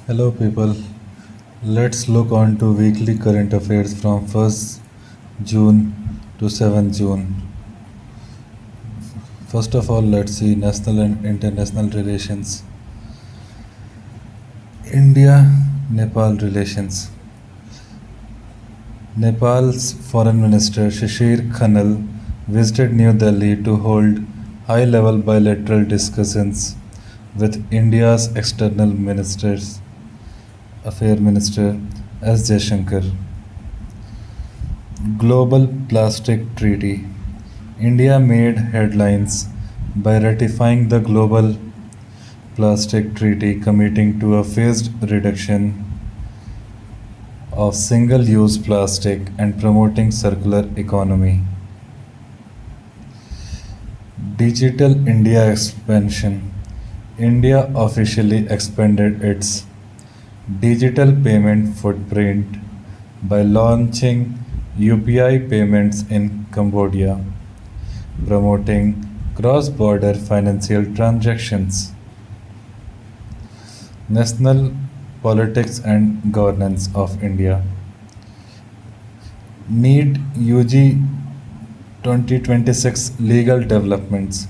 Hello people, let's look on to weekly current affairs from 1st June to 7th June. First of all, let's see national and international relations. India-Nepal relations. Nepal's Foreign Minister Shishir Khanal visited New Delhi to hold high-level bilateral discussions with India's External Affairs Minister S. Jaishankar. Global Plastic Treaty. India made headlines by ratifying the Global Plastic Treaty, committing to a phased reduction of single-use plastic and promoting circular economy. Digital India expansion. India officially expanded its digital payment footprint by launching UPI payments in Cambodia, promoting cross-border financial transactions. National politics and governance of India. NEET UG 2026 legal developments.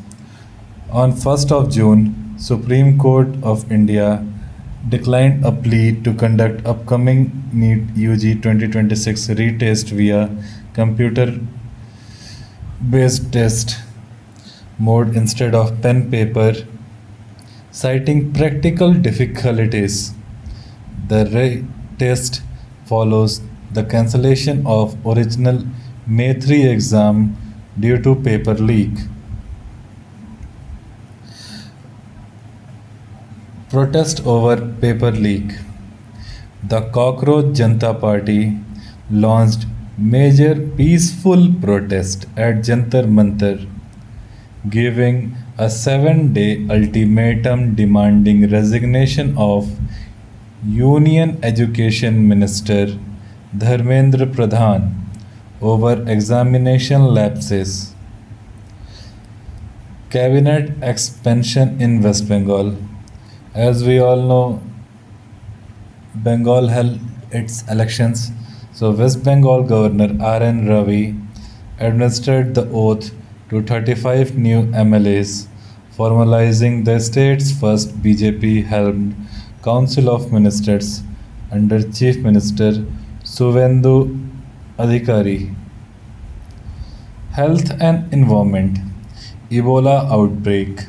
On 1st of June, Supreme Court of India declined a plea to conduct upcoming NEET UG 2026 retest via computer based test mode instead of pen paper, citing practical difficulties. The retest follows the cancellation of original May 3 exam due to paper leak. Protest over paper leak. The Cockroach Janata Party launched major peaceful protest at Jantar Mantar, giving a 7-day ultimatum demanding resignation of Union Education Minister Dharmendra Pradhan over examination lapses. Cabinet expansion in West Bengal. As we all know, Bengal held its elections, so West Bengal Governor R.N. Ravi administered the oath to 35 new MLAs, formalizing the state's first BJP-helmed Council of Ministers under Chief Minister Suvendu Adhikari. Health and Environment. Ebola outbreak.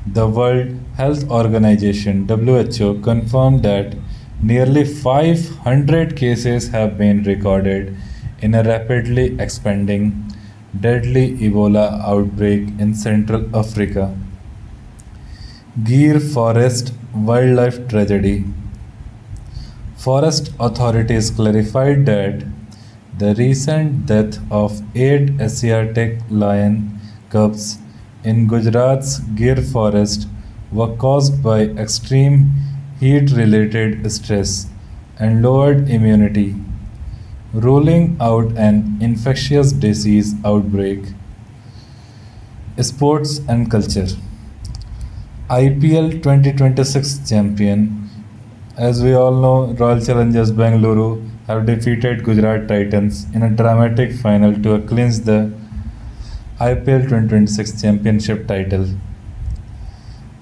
The World Health Organization (WHO) confirmed that nearly 500 cases have been recorded in a rapidly expanding deadly Ebola outbreak in Central Africa. Gir Forest wildlife tragedy. Forest authorities clarified that the recent death of 8 Asiatic lion cubs in Gujarat's Gir forest were caused by extreme heat-related stress and lowered immunity, ruling out an infectious disease outbreak. Sports and culture. IPL 2026 champion. As we all know, Royal Challengers Bengaluru have defeated Gujarat Titans in a dramatic final to clinch the IPL 2026 championship title.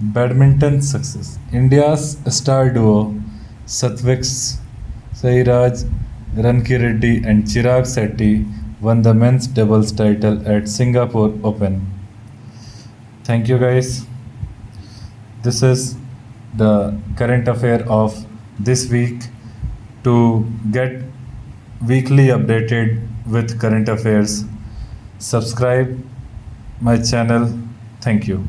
Badminton success. India's star duo Satvik Sairaj Rankireddy and Chirag Shetty won the men's doubles title at Singapore Open. Thank you guys. This is the current affair of this week. To get weekly updated with current affairs, subscribe my channel. Thank you.